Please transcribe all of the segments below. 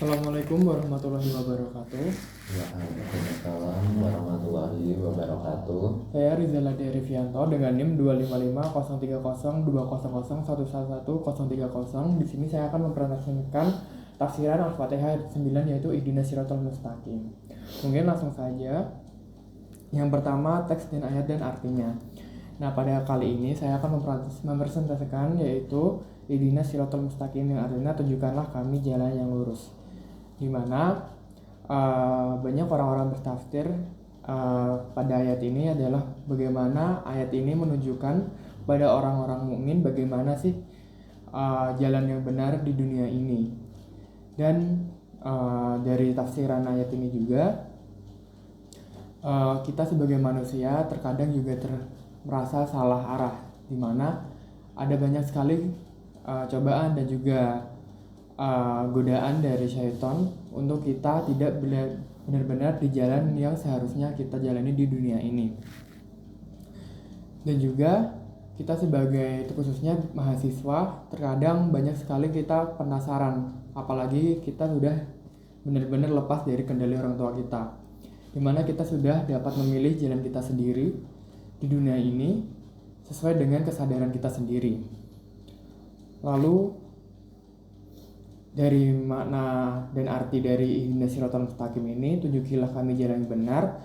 Assalamualaikum warahmatullahi wabarakatuh. Waalaikumsalam warahmatullahi wabarakatuh. Saya Rizal Adi Rivianto dengan NIM 255030201111130. Di sini saya akan mempresentasikan tafsiran Al-Fatihah ayat 9 yaitu Ihdinas Shiratal Mustaqim. Mungkin langsung saja. Yang pertama teks dan ayat dan artinya. Nah, pada kali ini saya akan mempresentasikan yaitu Ihdinas Shiratal Mustaqim yang artinya tunjukkanlah kami jalan yang lurus. Di mana banyak orang-orang bertafsir pada ayat ini adalah bagaimana ayat ini menunjukkan pada orang-orang mukmin bagaimana sih jalan yang benar di dunia ini. Dan dari tafsiran ayat ini juga kita sebagai manusia terkadang juga merasa salah arah, di mana ada banyak sekali cobaan dan juga godaan dari syaitan untuk kita tidak benar-benar di jalan yang seharusnya kita jalani di dunia ini. Dan juga kita sebagai khususnya mahasiswa terkadang banyak sekali kita penasaran, apalagi kita sudah benar-benar lepas dari kendali orang tua kita, dimana kita sudah dapat memilih jalan kita sendiri di dunia ini sesuai dengan kesadaran kita sendiri. Lalu dari makna dan arti dari Ihdinas Shiratal Mustaqim ini, tunjukilah kami jalan yang benar,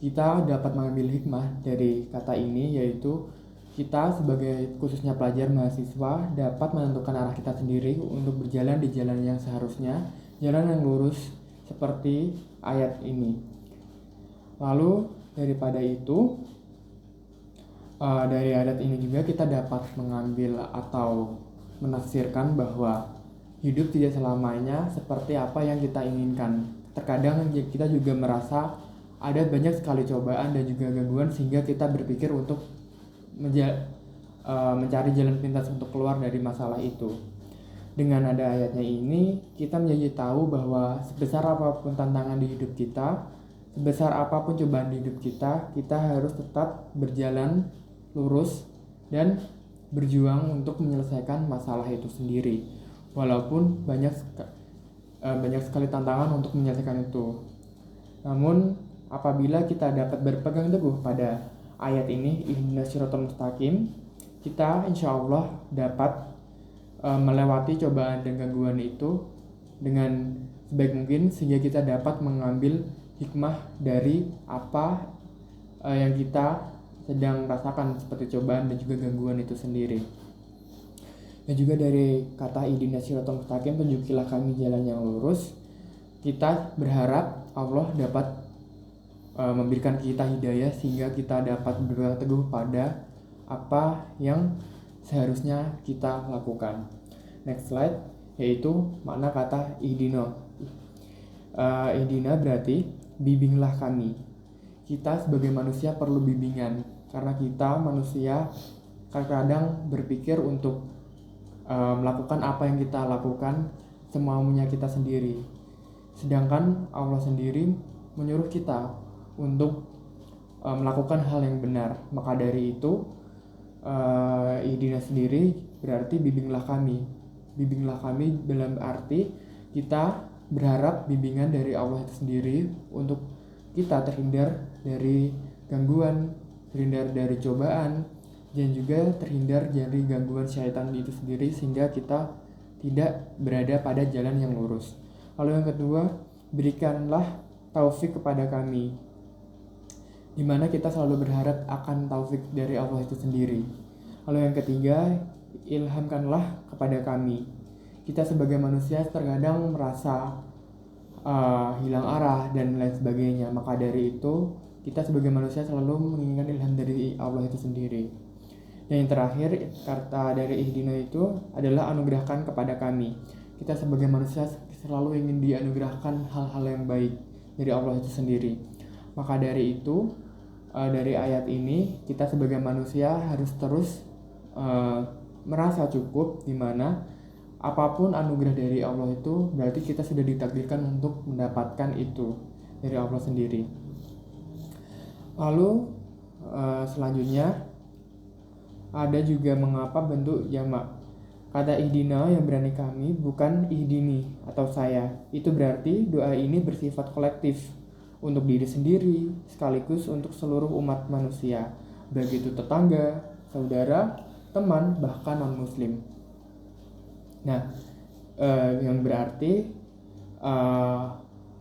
kita dapat mengambil hikmah dari kata ini, yaitu kita sebagai khususnya pelajar mahasiswa dapat menentukan arah kita sendiri untuk berjalan di jalan yang seharusnya, jalan yang lurus seperti ayat ini. Lalu daripada itu, dari ayat ini juga kita dapat mengambil atau menafsirkan bahwa hidup tidak selamanya seperti apa yang kita inginkan. Terkadang kita juga merasa ada banyak sekali cobaan dan juga gangguan sehingga kita berpikir untuk mencari jalan pintas untuk keluar dari masalah itu. Dengan ada ayatnya ini, kita menjadi tahu bahwa sebesar apapun tantangan di hidup kita, sebesar apapun cobaan di hidup kita harus tetap berjalan lurus dan berjuang untuk menyelesaikan masalah itu sendiri, walaupun banyak sekali tantangan untuk menyelesaikan itu. Namun apabila kita dapat berpegang teguh pada ayat ini, Ihdinas Shiratal Mustaqim, kita insya Allah dapat melewati cobaan dan gangguan itu dengan sebaik mungkin, sehingga kita dapat mengambil hikmah dari apa yang kita sedang rasakan seperti cobaan dan juga gangguan itu sendiri. Dan juga dari kata Ihdinas Shiratal Mustaqim, tunjukilah kami jalan yang lurus, kita berharap Allah dapat memberikan kita hidayah sehingga kita dapat berpegang teguh pada apa yang seharusnya kita lakukan. Next slide, yaitu makna kata Ihdina. Ihdina berarti bimbinglah kami. Kita sebagai manusia perlu bimbingan karena kita manusia kadang berpikir untuk melakukan apa yang kita lakukan semaunya kita sendiri, sedangkan Allah sendiri menyuruh kita untuk melakukan hal yang benar. Maka dari itu Ihdina sendiri berarti bimbinglah kami. Bimbinglah kami dalam arti kita berharap bimbingan dari Allah itu sendiri untuk kita terhindar dari gangguan, terhindar dari cobaan, dan juga terhindar dari gangguan syaitan itu sendiri sehingga kita tidak berada pada jalan yang lurus. Lalu yang kedua, berikanlah taufik kepada kami, di mana kita selalu berharap akan taufik dari Allah itu sendiri. Lalu yang ketiga, ilhamkanlah kepada kami. Kita sebagai manusia terkadang merasa hilang arah dan lain sebagainya. Maka dari itu kita sebagai manusia selalu menginginkan ilham dari Allah itu sendiri. Dan yang terakhir, kata dari Ihdina itu adalah anugerahkan kepada kami. Kita sebagai manusia selalu ingin dianugerahkan hal-hal yang baik dari Allah itu sendiri. Maka dari itu dari ayat ini kita sebagai manusia harus terus merasa cukup, di mana apapun anugerah dari Allah itu berarti kita sudah ditakdirkan untuk mendapatkan itu dari Allah sendiri. Lalu selanjutnya ada juga mengapa bentuk jamak. Kata ihdina yang berani kami bukan ihdini atau saya. Itu berarti doa ini bersifat kolektif untuk diri sendiri sekaligus untuk seluruh umat manusia, baik itu tetangga, saudara, teman, bahkan non-muslim. Nah, yang berarti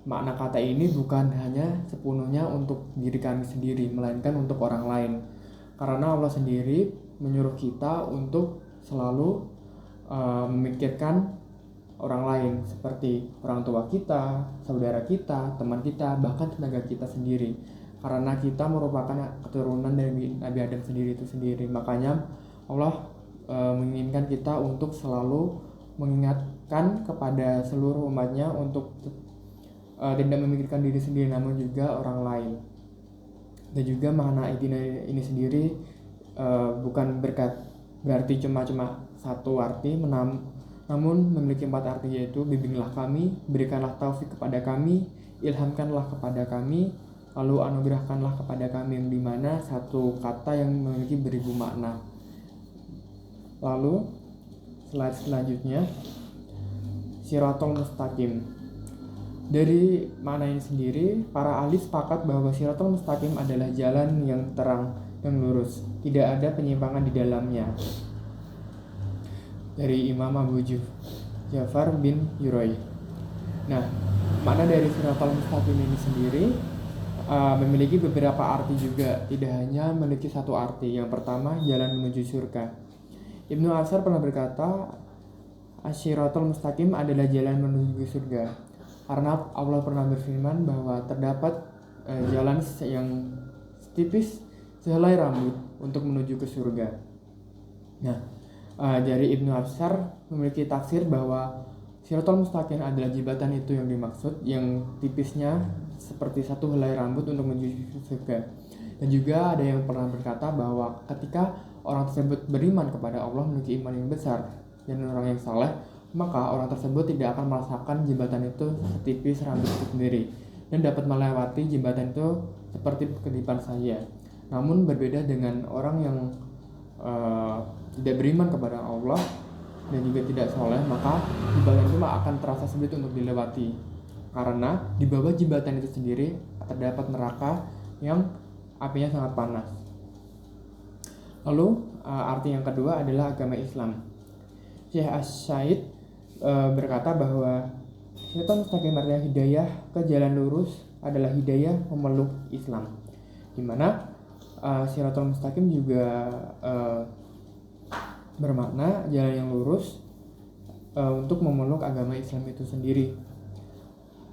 makna kata ini bukan hanya sepenuhnya untuk diri kami sendiri, melainkan untuk orang lain. Karena Allah sendiri menyuruh kita untuk selalu memikirkan orang lain, seperti orang tua kita, saudara kita, teman kita, bahkan tenaga kita sendiri. Karena kita merupakan keturunan dari Nabi Adam sendiri itu sendiri. Makanya Allah menginginkan kita untuk selalu mengingatkan kepada seluruh umatnya untuk tidak memikirkan diri sendiri namun juga orang lain. Dan juga makna ihdina ini sendiri bukan berarti cuma satu arti, namun memiliki 4 arti, yaitu bimbinglah kami, berikanlah taufik kepada kami, ilhamkanlah kepada kami, lalu anugerahkanlah kepada kami, yang dimana satu kata yang memiliki beribu makna. Lalu slide selanjutnya, Shiratal Mustaqim. Dari makna ini sendiri, para ahli sepakat bahwa Shiratal Mustaqim adalah jalan yang terang dan lurus, tidak ada penyimpangan di dalamnya. Dari Imam Abu Ja'far bin Yurai. Nah, makna dari Shiratal Mustaqim ini sendiri memiliki beberapa arti juga, tidak hanya memiliki satu arti. Yang pertama, jalan menuju surga. Ibnu Atsar pernah berkata, Asyiratul Mustaqim adalah jalan menuju surga. Karena Allah pernah berfirman bahwa terdapat jalan yang tipis sehelai rambut untuk menuju ke surga. Nah, dari Ibnu Atsar memiliki tafsir bahwa Shiratal Mustaqim adalah jembatan itu yang dimaksud, yang tipisnya seperti satu helai rambut untuk menuju surga. Dan juga ada yang pernah berkata bahwa ketika orang tersebut beriman kepada Allah, memiliki iman yang besar dan orang yang saleh, maka orang tersebut tidak akan merasakan jembatan itu setipis rambut itu sendiri dan dapat melewati jembatan itu seperti kedipan saja. Namun berbeda dengan orang yang tidak beriman kepada Allah dan juga tidak soleh, maka jembatan itu akan terasa sulit untuk dilewati, karena di bawah jembatan itu sendiri terdapat neraka yang apinya sangat panas. Lalu arti yang kedua adalah agama Islam. Syekh As-Syaid berkata bahwa Shiratal Mustaqim adalah hidayah ke jalan lurus, adalah hidayah memeluk Islam, dimana Shiratal Mustaqim juga bermakna jalan yang lurus untuk memeluk agama Islam itu sendiri.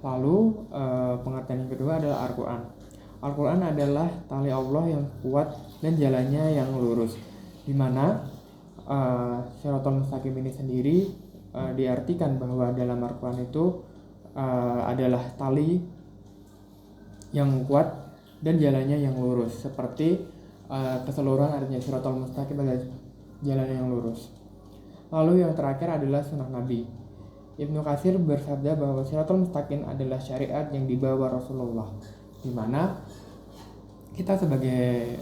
Lalu pengertian yang kedua adalah Al-Quran. Al-Quran adalah tali Allah yang kuat dan jalannya yang lurus, dimana Shiratal Mustaqim ini sendiri diartikan bahwa dalam Al-Quran itu adalah tali yang kuat dan jalannya yang lurus, seperti keseluruhan artinya Shiratal Mustaqim adalah jalan yang lurus. Lalu yang terakhir adalah sunnah Nabi. Ibnu Katsir bersabda bahwa Shiratal Mustaqim adalah syariat yang dibawa Rasulullah, dimana kita sebagai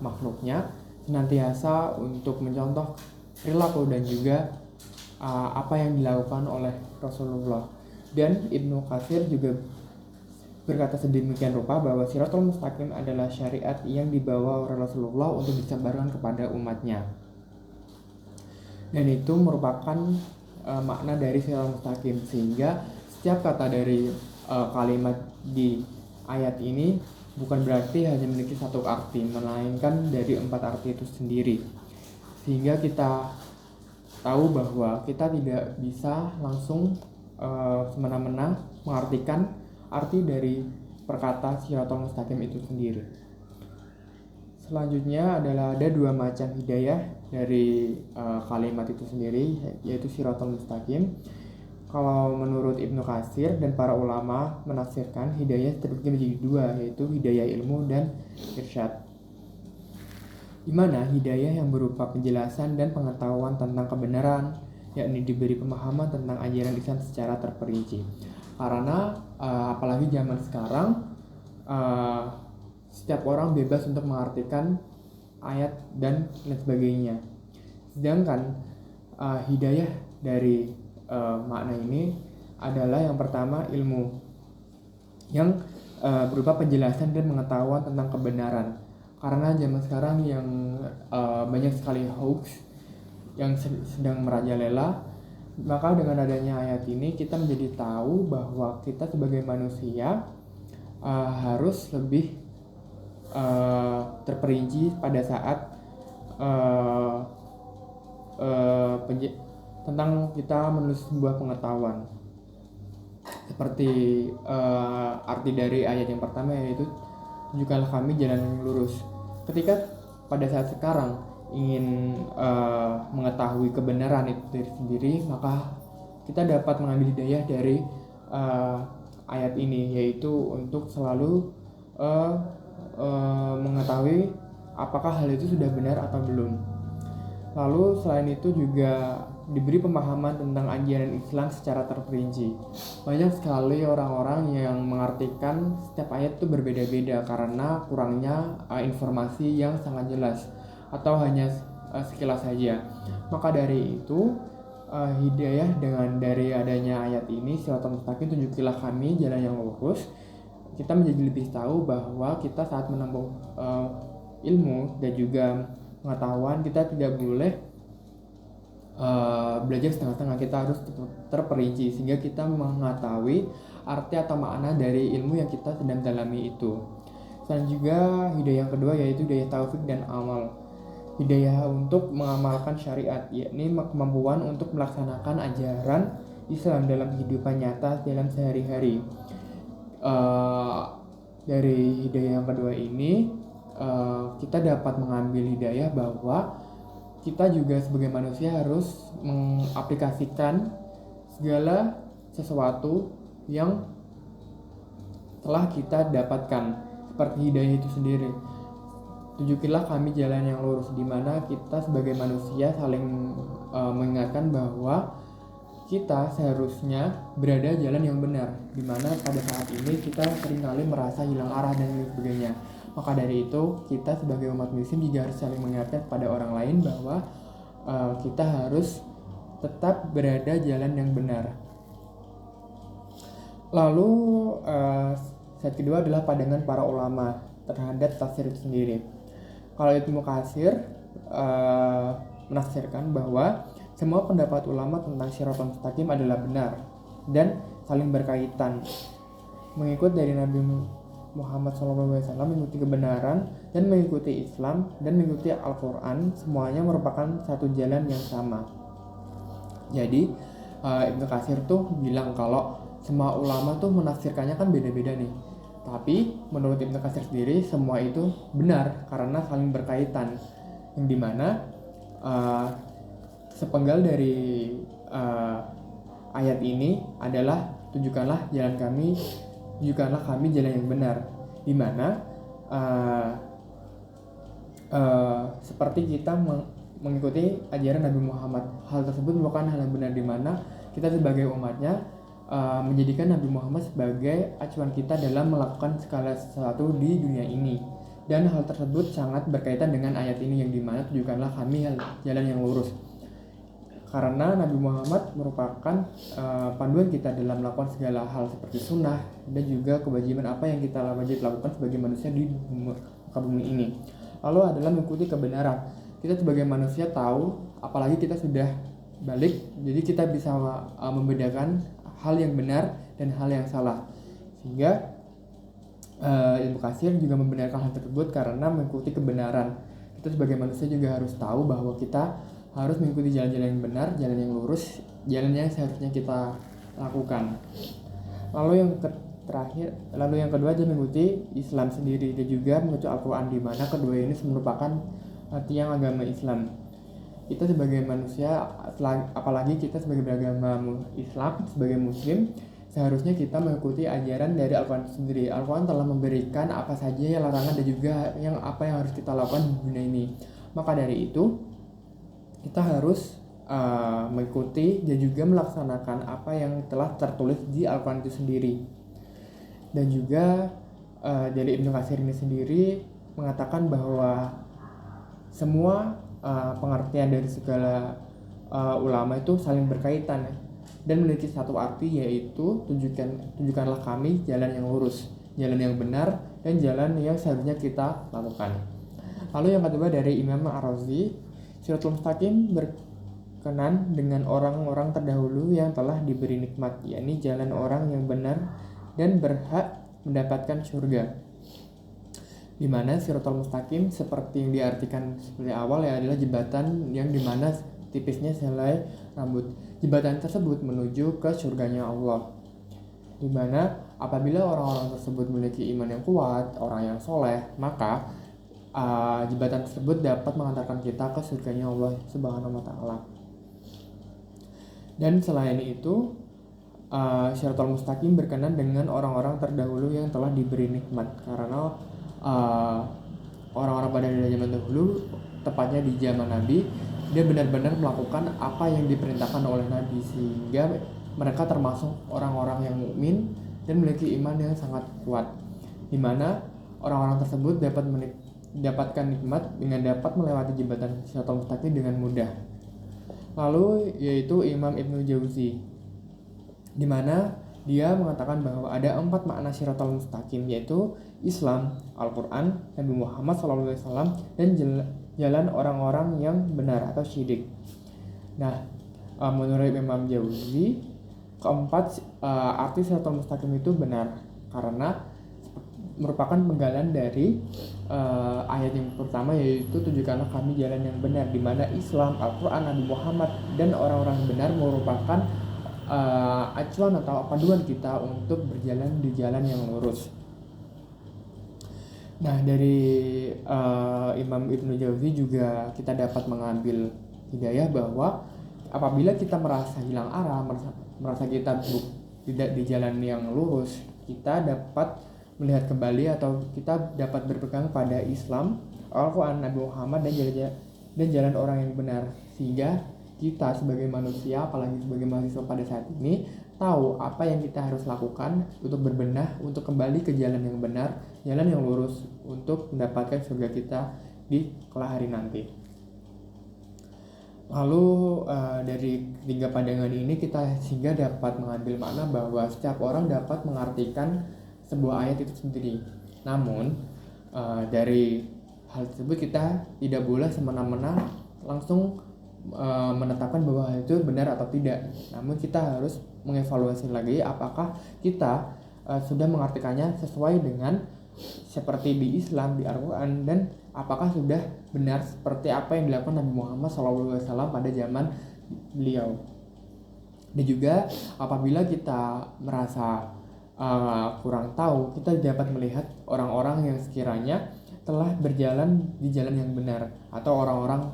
makhluknya senantiasa untuk mencontoh perilaku dan juga apa yang dilakukan oleh Rasulullah. Dan Ibnu Katsir juga berkata sedemikian rupa bahwa Shiratal Mustaqim adalah syariat yang dibawa oleh Rasulullah untuk disebarkan kepada umatnya. Dan itu merupakan makna dari Shiratal Mustaqim, sehingga setiap kata dari kalimat di ayat ini bukan berarti hanya memiliki satu arti, melainkan dari 4 arti itu sendiri. Sehingga kita tahu bahwa kita tidak bisa langsung semena-mena mengartikan arti dari perkata Shiratal Mustaqim itu sendiri. Selanjutnya adalah ada 2 macam hidayah dari kalimat itu sendiri, yaitu Shiratal Mustaqim. Kalau menurut Ibnu Katsir dan para ulama menafsirkan, hidayah terbagi menjadi 2, yaitu hidayah ilmu dan irsyad. Di mana hidayah yang berupa penjelasan dan pengetahuan tentang kebenaran, yakni diberi pemahaman tentang ajaran Islam secara terperinci. Karena apalagi zaman sekarang setiap orang bebas untuk mengartikan ayat dan lain sebagainya. Sedangkan hidayah dari makna ini adalah yang pertama ilmu yang berupa penjelasan dan pengetahuan tentang kebenaran. Karena zaman sekarang yang banyak sekali hoax yang sedang merajalela, maka dengan adanya ayat ini kita menjadi tahu bahwa kita sebagai manusia harus lebih terperinci pada saat tentang kita menulis sebuah pengetahuan. Seperti arti dari ayat yang pertama, yaitu tunjukkanlah kami jalan yang lurus. Ketika pada saat sekarang ingin mengetahui kebenaran itu sendiri, maka kita dapat mengambil hidayah dari ayat ini, yaitu untuk selalu mengetahui apakah hal itu sudah benar atau belum. Lalu selain itu juga diberi pemahaman tentang ajaran Islam secara terperinci. Banyak sekali orang-orang yang mengartikan setiap ayat itu berbeda-beda karena kurangnya informasi yang sangat jelas atau hanya sekilas saja. Maka dari itu hidayah dari adanya ayat ini, Shiratal Mustaqim, tunjukilah kami jalan yang lurus. Kita menjadi lebih tahu bahwa kita saat menempuh ilmu dan juga pengetahuan, kita tidak boleh belajar setengah-setengah. Kita harus terperinci sehingga kita mengetahui arti atau makna dari ilmu yang kita sedang dalami itu. Dan juga hidayah yang kedua yaitu hidayah taufik dan amal. Hidayah untuk mengamalkan syariat, yakni kemampuan untuk melaksanakan ajaran Islam dalam kehidupan nyata dalam sehari-hari. Dari hidayah yang kedua ini kita dapat mengambil hidayah bahwa kita juga sebagai manusia harus mengaplikasikan segala sesuatu yang telah kita dapatkan, seperti hidayah itu sendiri. Tunjukilah kami jalan yang lurus, di mana kita sebagai manusia saling mengingatkan bahwa kita seharusnya berada jalan yang benar, di mana pada saat ini kita seringkali merasa hilang arah dan lain sebagainya. Maka dari itu kita sebagai umat muslim juga harus saling mengingatkan pada orang lain bahwa kita harus tetap berada jalan yang benar. Lalu slide kedua adalah pandangan para ulama terhadap tafsir itu sendiri. Kalau Ibnu Katsir menafsirkan bahwa semua pendapat ulama tentang Shiratal Mustaqim adalah benar dan saling berkaitan. Mengikut dari Nabi Muhammad SAW, mengikuti kebenaran dan mengikuti Islam dan mengikuti Al-Quran, semuanya merupakan satu jalan yang sama. Jadi Ibnu Katsir tuh bilang kalau semua ulama tuh menafsirkannya kan beda-beda nih, tapi menurut Ibnu Katsir sendiri semua itu benar karena saling berkaitan, yang dimana sepenggal dari ayat ini adalah tunjukkanlah kami jalan yang benar, di mana seperti kita mengikuti ajaran Nabi Muhammad. Hal tersebut merupakan hal yang benar, di mana kita sebagai umatnya menjadikan Nabi Muhammad sebagai acuan kita dalam melakukan segala sesuatu di dunia ini. Dan hal tersebut sangat berkaitan dengan ayat ini, yang dimana tunjukkanlah kami jalan yang lurus. Karena Nabi Muhammad merupakan panduan kita dalam melakukan segala hal seperti sunnah dan juga kewajiban apa yang kita wajib lakukan sebagai manusia di muka bumi ini. Lalu adalah mengikuti kebenaran. Kita sebagai manusia tahu, apalagi kita sudah balik, jadi kita bisa membedakan hal yang benar dan hal yang salah. Sehingga Ibnu Katsir juga membenarkan hal tersebut karena mengikuti kebenaran. Kita sebagai manusia juga harus tahu bahwa kita harus mengikuti jalan-jalan yang benar, jalan yang lurus, jalan yang seharusnya kita lakukan. Lalu yang kedua adalah mengikuti Islam sendiri dan juga mengikuti Al-Quran, di mana kedua ini merupakan tiang agama Islam. Kita sebagai manusia, apalagi kita sebagai beragama Islam, sebagai muslim, seharusnya kita mengikuti ajaran dari Al-Quran sendiri. Al-Quran telah memberikan apa saja yang larangan dan juga apa yang harus kita lakukan di dunia ini. Maka dari itu kita harus mengikuti dan juga melaksanakan apa yang telah tertulis di Al-Quran itu sendiri. Dan juga dari Ibnu Katsir ini sendiri mengatakan bahwa semua pengertian dari segala ulama itu saling berkaitan dan memiliki satu arti, yaitu tunjukkanlah kami jalan yang lurus, jalan yang benar, dan jalan yang seharusnya kita lakukan. Lalu yang kedua dari Imam Ar-Razi, Shiratul Mustaqim berkenan dengan orang-orang terdahulu yang telah diberi nikmat, yakni jalan orang yang benar dan berhak mendapatkan surga. Di mana Shiratul Mustaqim seperti yang diartikan seperti awal adalah jembatan yang dimana tipisnya selai rambut. Jembatan tersebut menuju ke surganya Allah. Di mana apabila orang-orang tersebut memiliki iman yang kuat, orang yang soleh, maka jembatan tersebut dapat mengantarkan kita ke surganya Allah Subhanahu wa Ta'ala. Dan selain itu, Shiratul Mustaqim berkenan dengan orang-orang terdahulu yang telah diberi nikmat, karena orang-orang pada zaman dahulu, tepatnya di zaman Nabi, dia benar-benar melakukan apa yang diperintahkan oleh Nabi, sehingga mereka termasuk orang-orang yang mukmin dan memiliki iman yang sangat kuat, di mana orang-orang tersebut dapat mendapatkan nikmat dengan dapat melewati jembatan Shiratul Mustaqim dengan mudah. Lalu yaitu Imam Ibnu Jauzi, di mana dia mengatakan bahwa ada 4 makna Shiratul Mustaqim, yaitu Islam, Al-Quran, Nabi Muhammad SAW, dan jalan orang-orang yang benar atau syidik. Nah, menurut Imam Jauzi, keempat arti Shiratul Mustaqim itu benar karena merupakan penggalan dari ayat yang pertama, yaitu tunjukkanlah kami jalan yang benar, di mana Islam, Al-Quran, Nabi Muhammad, dan orang-orang benar merupakan acuan atau panduan kita untuk berjalan di jalan yang lurus. Nah, dari Imam Ibnu Jauzi juga kita dapat mengambil hidayah bahwa apabila kita merasa hilang arah, merasa kita tidak di jalan yang lurus, kita dapat melihat kembali atau kita dapat berpegang pada Islam, Al-Quran, Nabi Muhammad, dan jalan orang yang benar, sehingga kita sebagai manusia, apalagi sebagai mahasiswa pada saat ini, tahu apa yang kita harus lakukan untuk berbenah, untuk kembali ke jalan yang benar, jalan yang lurus, untuk mendapatkan surga kita di kelak hari nanti. Lalu dari 3 pandangan ini kita sehingga dapat mengambil makna bahwa setiap orang dapat mengartikan sebuah ayat itu sendiri. Namun dari hal tersebut kita tidak boleh semena-mena langsung menetapkan bahwa hal itu benar atau tidak. Namun kita harus mengevaluasi lagi apakah kita sudah mengartikannya sesuai dengan seperti di Islam, di Al-Quran, dan apakah sudah benar seperti apa yang dilakukan Nabi Muhammad SAW pada zaman beliau. Dan juga apabila kita merasa kurang tahu, kita dapat melihat orang-orang yang sekiranya telah berjalan di jalan yang benar atau orang-orang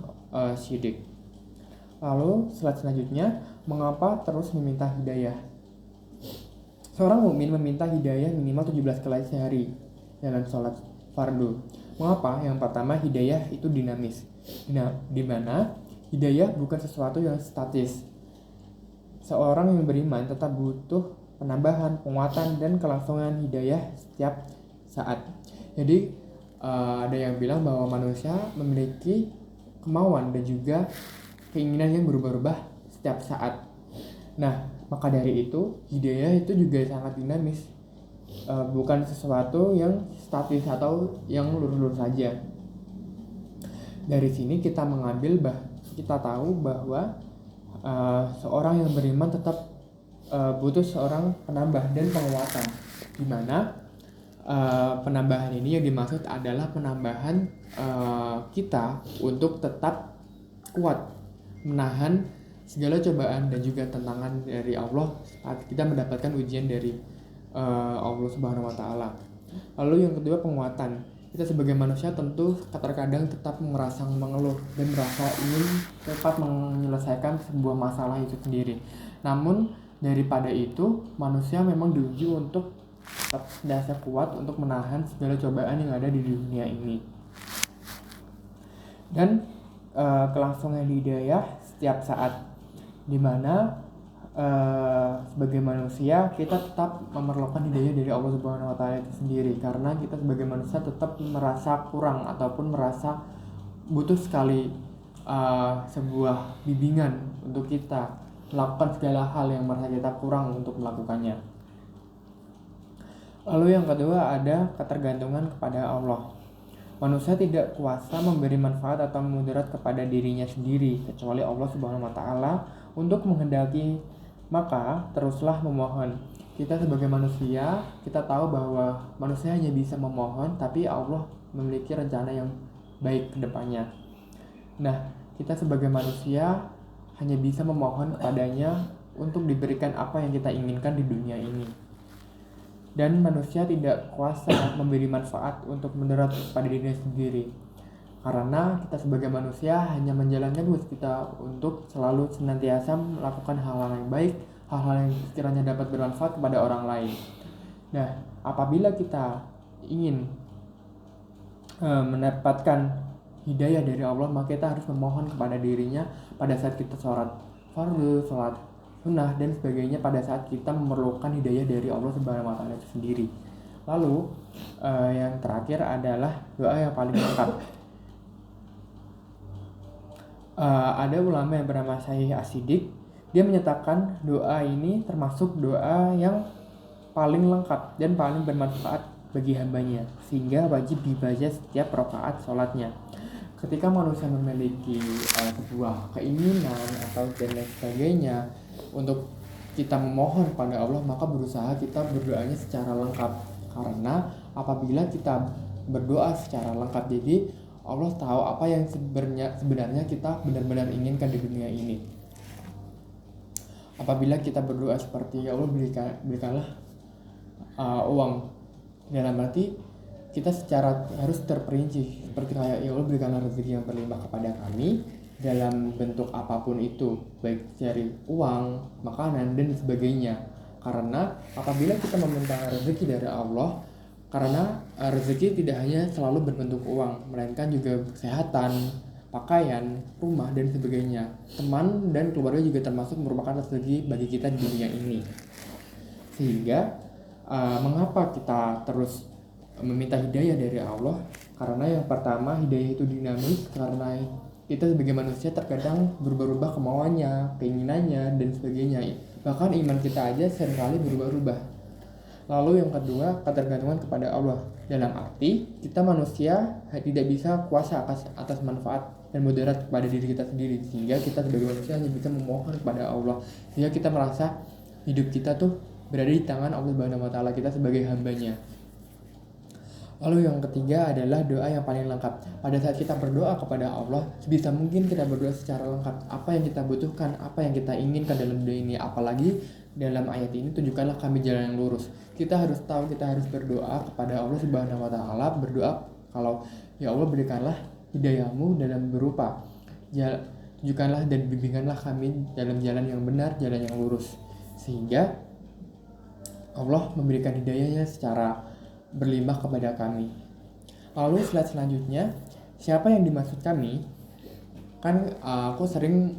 syidik. Lalu slide selanjutnya, mengapa terus meminta hidayah? Seorang mukmin meminta hidayah minimal 17 kali sehari dalam sholat fardu. Mengapa? Yang pertama, hidayah itu dinamis, di mana hidayah bukan sesuatu yang statis. Seorang yang beriman tetap butuh penambahan, penguatan, dan kelangsungan hidayah setiap saat. Jadi ada yang bilang bahwa manusia memiliki kemauan dan juga keinginan yang berubah-ubah setiap saat. Nah, maka dari itu hidayah itu juga sangat dinamis, bukan sesuatu yang statis atau yang lurus-lurus saja. Dari sini kita kita tahu bahwa seorang yang beriman tetap butuh seorang penambah dan penguatan, di mana penambahan ini yang dimaksud adalah penambahan kita untuk tetap kuat menahan segala cobaan dan juga tantangan dari Allah saat kita mendapatkan ujian dari Allah Subhanahu wa Ta'ala. Lalu yang kedua, penguatan. Kita sebagai manusia tentu terkadang tetap merasa mengeluh dan merasa ingin cepat menyelesaikan sebuah masalah itu sendiri. Namun daripada itu, manusia memang diuji untuk tetap dasar kuat untuk menahan segala cobaan yang ada di dunia ini. Dan kelangsungan hidayah setiap saat, dimana sebagai manusia kita tetap memerlukan hidayah dari Allah Subhanahu wa Ta'ala itu sendiri, karena kita sebagai manusia tetap merasa kurang ataupun merasa butuh sekali sebuah bimbingan untuk kita melakukan segala hal yang merasa kita kurang untuk melakukannya. Lalu yang kedua ada ketergantungan kepada Allah. Manusia tidak kuasa memberi manfaat atau mudarat kepada dirinya sendiri kecuali Allah Subhanahu wa taala untuk menghendaki, maka teruslah memohon. Kita sebagai manusia, kita tahu bahwa manusia hanya bisa memohon, tapi Allah memiliki rencana yang baik ke depannya. Nah, kita sebagai manusia hanya bisa memohon kepadanya untuk diberikan apa yang kita inginkan di dunia ini. Dan manusia tidak kuasa memberi manfaat untuk mudarat pada dirinya sendiri. Karena kita sebagai manusia hanya menjalankan tugas kita untuk selalu senantiasa melakukan hal-hal yang baik, hal-hal yang sekiranya dapat bermanfaat kepada orang lain. Nah, apabila kita ingin mendapatkan hidayah dari Allah, maka kita harus memohon kepada dirinya pada saat kita sholat fardu, sholat sunnah dan sebagainya, pada saat kita memerlukan hidayah dari Allah Subhanahu wa taala itu sendiri. Lalu yang terakhir adalah doa yang paling lengkap. Ada ulama yang bernama Syekh As-Siddiq, dia menyatakan doa ini termasuk doa yang paling lengkap dan paling bermanfaat bagi hambanya, sehingga wajib dibaca setiap rakaat sholatnya. Ketika manusia memiliki sebuah keinginan atau dan lain sebagainya untuk kita memohon pada Allah, maka berusaha kita berdoanya secara lengkap. Karena apabila kita berdoa secara lengkap, jadi Allah tahu apa yang sebenarnya kita benar-benar inginkan di dunia ini. Apabila kita berdoa seperti ya Allah berikanlah uang, dalam arti kita secara harus terperinci, seperti kayak ya Allah berikanlah rezeki yang berlimpah kepada kami dalam bentuk apapun itu, baik dari uang, makanan dan sebagainya. Karena apabila kita meminta rezeki dari Allah, karena rezeki tidak hanya selalu berbentuk uang, melainkan juga kesehatan, pakaian, rumah dan sebagainya. Teman dan keluarga juga termasuk merupakan rezeki bagi kita di dunia ini. Sehingga mengapa kita terus meminta hidayah dari Allah? Karena yang pertama, hidayah itu dinamis, karena kita sebagai manusia terkadang berubah-ubah kemauannya, keinginannya dan sebagainya. Bahkan iman kita aja seringkali berubah-ubah. Lalu yang kedua, ketergantungan kepada Allah, dalam arti kita manusia tidak bisa kuasa atas manfaat dan mudarat kepada diri kita sendiri, sehingga kita sebagai manusia hanya bisa memohon kepada Allah, sehingga kita merasa hidup kita tuh berada di tangan Allah Subhanahu wa taala, kita sebagai hambanya. Lalu yang ketiga adalah doa yang paling lengkap. Pada saat kita berdoa kepada Allah, sebisa mungkin kita berdoa secara lengkap. Apa yang kita butuhkan, apa yang kita inginkan dalam dunia ini. Apalagi dalam ayat ini, tunjukkanlah kami jalan yang lurus. Kita harus tahu, kita harus berdoa kepada Allah Subhanahu wa taala, berdoa kalau ya Allah berikanlah hidayahmu dalam berupa tunjukkanlah dan bimbingkanlah kami dalam jalan yang benar, jalan yang lurus. Sehingga Allah memberikan hidayahnya secara berlimpah kepada kami. Lalu slide selanjutnya, siapa yang dimaksud kami? Kan aku sering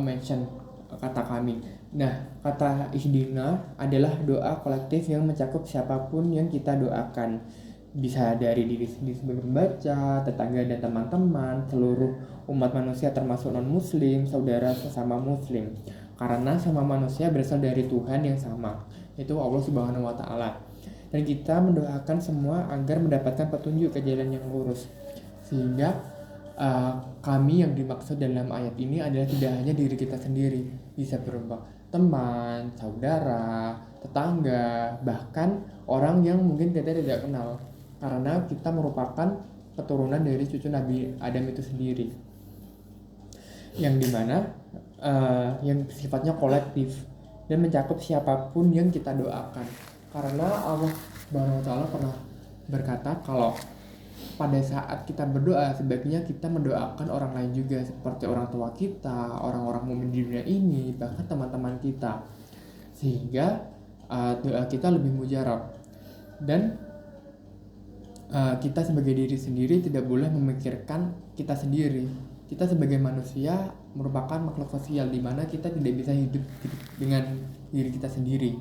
mention kata kami. Nah, kata ihdina adalah doa kolektif yang mencakup siapapun yang kita doakan. Bisa dari diri sendiri sebagai pembaca, tetangga dan teman-teman, seluruh umat manusia termasuk non-muslim, saudara sesama muslim. Karena semua manusia berasal dari Tuhan yang sama, yaitu Allah Subhanahu wa taala. Dan kita mendoakan semua agar mendapatkan petunjuk ke jalan yang lurus. Sehingga kami yang dimaksud dalam ayat ini adalah tidak hanya diri kita sendiri, bisa berupa teman, saudara, tetangga, bahkan orang yang mungkin kita tidak kenal, karena kita merupakan keturunan dari cucu Nabi Adam itu sendiri, yang dimana yang sifatnya kolektif dan mencakup siapapun yang kita doakan. Karena Allah Subhanahu wa taala pernah berkata kalau pada saat kita berdoa sebaiknya kita mendoakan orang lain juga, seperti orang tua kita, orang-orang mukmin di dunia ini, bahkan teman-teman kita, sehingga doa kita lebih mujarab. Dan kita sebagai diri sendiri tidak boleh memikirkan kita sendiri. Kita sebagai manusia merupakan makhluk sosial, di mana kita tidak bisa hidup dengan diri kita sendiri.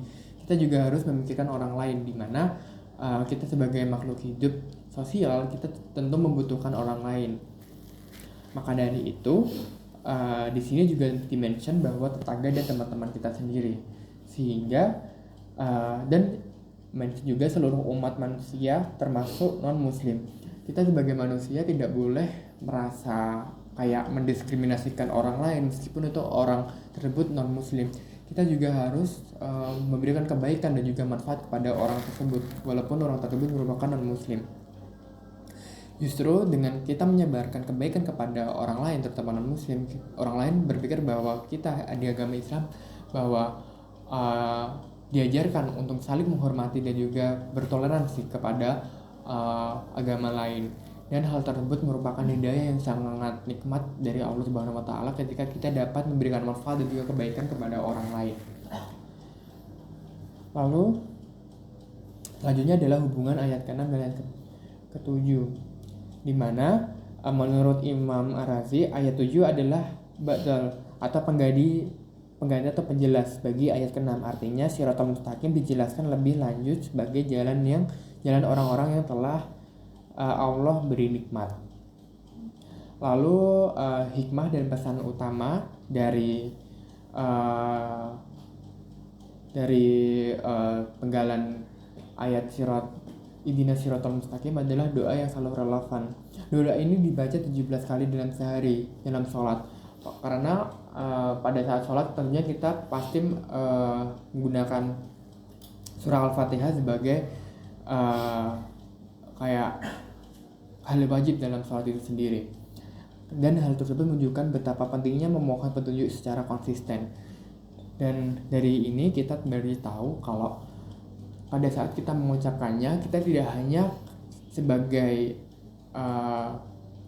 Kita juga harus memikirkan orang lain, di mana kita sebagai makhluk hidup sosial, kita tentu membutuhkan orang lain. Maka dari itu, di sini juga dimention bahwa tetangga dan teman-teman kita sendiri, sehingga dan mention juga seluruh umat manusia termasuk non muslim. Kita sebagai manusia tidak boleh merasa kayak mendiskriminasikan orang lain meskipun itu orang tersebut non muslim. Kita juga harus memberikan kebaikan dan juga manfaat kepada orang tersebut walaupun orang tersebut merupakan non muslim. Justru dengan kita menyebarkan kebaikan kepada orang lain, terutama non-muslim, orang lain berpikir bahwa kita di agama Islam bahwa diajarkan untuk saling menghormati dan juga bertoleransi kepada agama lain. Dan hal tersebut merupakan hidayah yang sangat nikmat dari Allah Subhanahu wa taala ketika kita dapat memberikan manfaat dan juga kebaikan kepada orang lain. Lalu selanjutnya adalah hubungan ayat ke-6 dan ayat ke-7, di mana menurut Imam Ar-Razi ayat 7 adalah badal atau pengganti atau penjelas bagi ayat ke-6. Artinya Shiratal Mustaqim dijelaskan lebih lanjut sebagai jalan orang-orang yang telah Allah beri nikmat. Lalu hikmah dan pesan utama dari penggalan ayat Ihdinas Shiratal Mustaqim adalah doa yang selalu relevan. Doa ini dibaca 17 kali dalam sehari dalam sholat. Karena pada saat sholat tentunya kita pasti menggunakan surah Al-Fatihah sebagai kayak hal wajib dalam sholat itu sendiri. Dan hal tersebut menunjukkan betapa pentingnya memohon petunjuk secara konsisten. Dan dari ini kita dari tahu kalau pada saat kita mengucapkannya, kita tidak hanya sebagai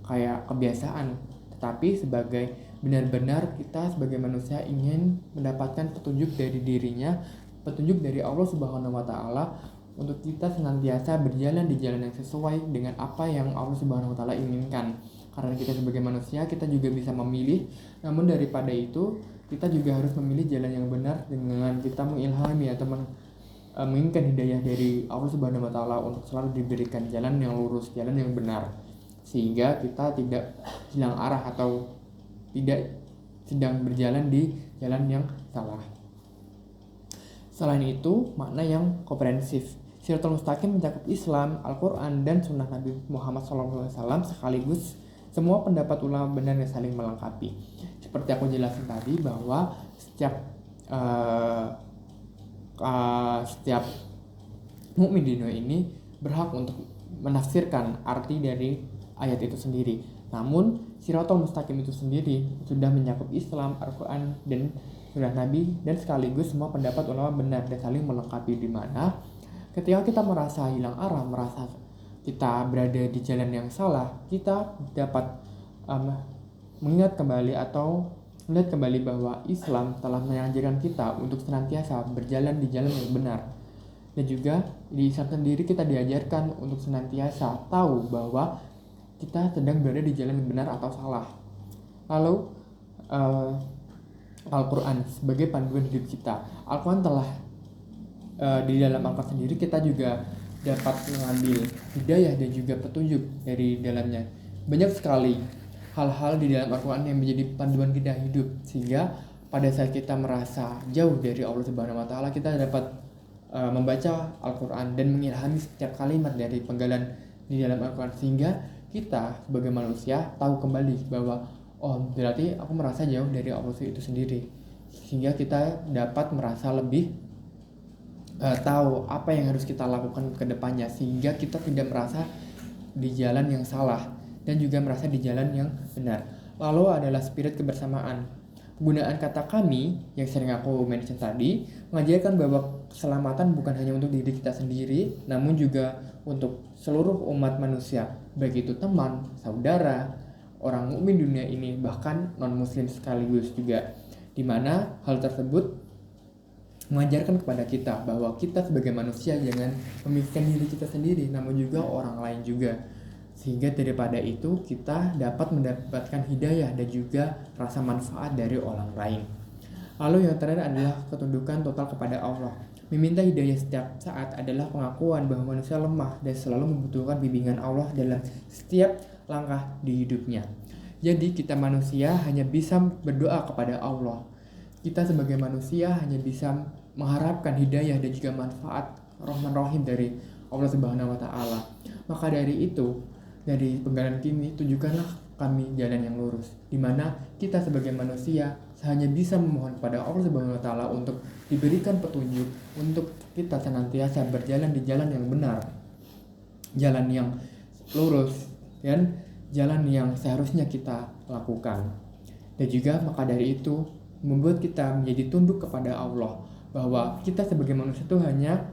kayak kebiasaan, tetapi sebagai benar-benar kita sebagai manusia ingin mendapatkan petunjuk dari dirinya, petunjuk dari Allah Subhanahu wa taala untuk kita senantiasa berjalan di jalan yang sesuai dengan apa yang Allah Subhanahu wa taala inginkan. Karena kita sebagai manusia, kita juga bisa memilih, namun daripada itu kita juga harus memilih jalan yang benar dengan kita mengilhami atau menginginkan hidayah dari Allah Subhanahu wa taala untuk selalu diberikan jalan yang lurus, jalan yang benar, sehingga kita tidak hilang arah atau tidak sedang berjalan di jalan yang salah. Selain itu, makna yang komprehensif. Shiratal Mustaqim mencakup Islam, Al-Quran, dan Sunnah Nabi Muhammad SAW sekaligus semua pendapat ulama benar yang saling melengkapi. Seperti aku jelasin tadi bahwa setiap mukmin di dunia ini berhak untuk menafsirkan arti dari ayat itu sendiri. Namun Shiratal Mustaqim itu sendiri sudah mencakup Islam, Al-Quran, dan Sunnah Nabi, dan sekaligus semua pendapat ulama benar dan saling melengkapi, di mana ketika kita merasa hilang arah, merasa kita berada di jalan yang salah, kita dapat mengingat kembali atau melihat kembali bahwa Islam telah mengajarkan kita untuk senantiasa berjalan di jalan yang benar. Dan juga di Islam sendiri kita diajarkan untuk senantiasa tahu bahwa kita sedang berada di jalan yang benar atau salah. Lalu Al-Quran sebagai panduan hidup kita. Al-Quran telah di dalam Al-Quran sendiri kita juga dapat mengambil hidayah dan juga petunjuk dari dalamnya. Banyak sekali hal-hal di dalam Al-Quran yang menjadi panduan kita hidup, sehingga pada saat kita merasa jauh dari Allah Subhanahu wa taala, kita dapat membaca Al-Quran dan mengilhami setiap kalimat dari penggalan di dalam Al-Quran, sehingga kita sebagai manusia tahu kembali bahwa berarti aku merasa jauh dari Allah itu sendiri, sehingga kita dapat merasa lebih tahu apa yang harus kita lakukan ke depannya, sehingga kita tidak merasa di jalan yang salah dan juga merasa di jalan yang benar. Lalu adalah spirit kebersamaan. Penggunaan kata kami yang sering aku mention tadi mengajarkan bahwa keselamatan bukan hanya untuk diri kita sendiri, namun juga untuk seluruh umat manusia, baik itu teman, saudara, orang mukmin dunia ini, bahkan non-muslim sekaligus juga, di mana hal tersebut mengajarkan kepada kita bahwa kita sebagai manusia jangan memikirkan diri kita sendiri, namun juga orang lain juga, sehingga daripada itu kita dapat mendapatkan hidayah dan juga rasa manfaat dari orang lain. Lalu yang terakhir adalah ketundukan total kepada Allah. Meminta hidayah setiap saat adalah pengakuan bahwa manusia lemah dan selalu membutuhkan bimbingan Allah dalam setiap langkah di hidupnya. Jadi kita manusia hanya bisa berdoa kepada Allah. Kita sebagai manusia hanya bisa mengharapkan hidayah dan juga manfaat Rahman Rahim dari Allah Subhanahu wa taala. Maka dari itu, dari penggalan kini tunjukkanlah kami jalan yang lurus, di mana kita sebagai manusia hanya bisa memohon kepada Allah Subhanahu wa taala untuk diberikan petunjuk untuk kita senantiasa berjalan di jalan yang benar, jalan yang lurus, dan jalan yang seharusnya kita lakukan. Dan juga maka dari itu membuat kita menjadi tunduk kepada Allah, bahwa kita sebagai manusia itu hanya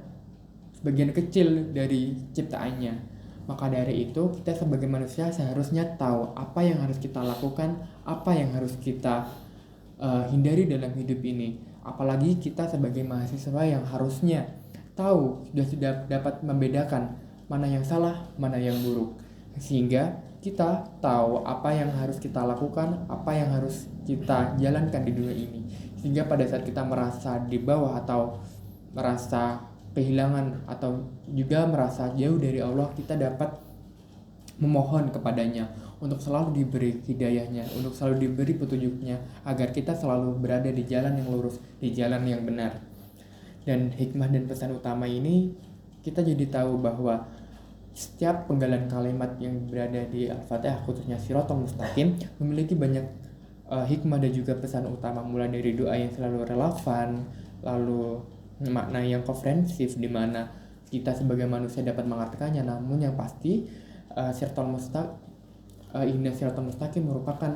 sebagian kecil dari ciptaannya. Maka dari itu kita sebagai manusia seharusnya tahu apa yang harus kita lakukan, apa yang harus kita hindari dalam hidup ini. Apalagi kita sebagai mahasiswa yang harusnya tahu, sudah dapat membedakan mana yang salah, mana yang buruk, sehingga kita tahu apa yang harus kita lakukan, apa yang harus kita jalankan di dunia ini, sehingga pada saat kita merasa di bawah atau merasa kehilangan atau juga merasa jauh dari Allah, kita dapat memohon kepadanya untuk selalu diberi hidayahnya, untuk selalu diberi petunjuknya, agar kita selalu berada di jalan yang lurus, di jalan yang benar. Dan hikmah dan pesan utama ini kita jadi tahu bahwa setiap penggalan kalimat yang berada di Al-Fatihah, khususnya Shiratal Mustaqim, memiliki banyak hikmah dan juga pesan utama, mulai dari doa yang selalu relevan, lalu makna yang komprehensif di mana kita sebagai manusia dapat mengartikannya. Namun yang pasti Shiratal Mustaqim merupakan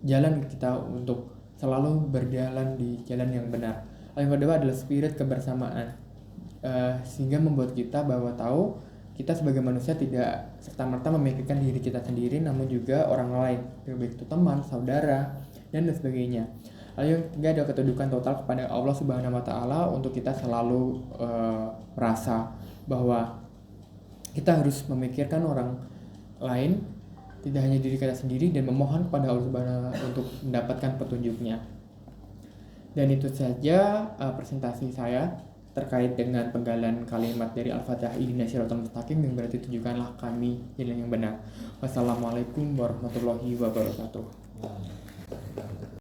jalan kita untuk selalu berjalan di jalan yang benar. Yang kedua adalah spirit kebersamaan, sehingga membuat kita bahwa tahu kita sebagai manusia tidak serta-merta memikirkan diri kita sendiri, namun juga orang lain, baik itu teman, saudara, dan sebagainya. Lalu yang ketiga ada ketundukan total kepada Allah Subhanahu wa taala, untuk kita selalu merasa bahwa kita harus memikirkan orang lain, tidak hanya diri kita sendiri, dan memohon kepada Allah Subhanahu wa taala untuk mendapatkan petunjuknya. Dan itu saja presentasi saya terkait dengan penggalan kalimat dari Al-Fatihah Ihdinas Shiratal Mustaqim, yang berarti tunjukkanlah kami jalan yang benar. Wassalamualaikum warahmatullahi wabarakatuh.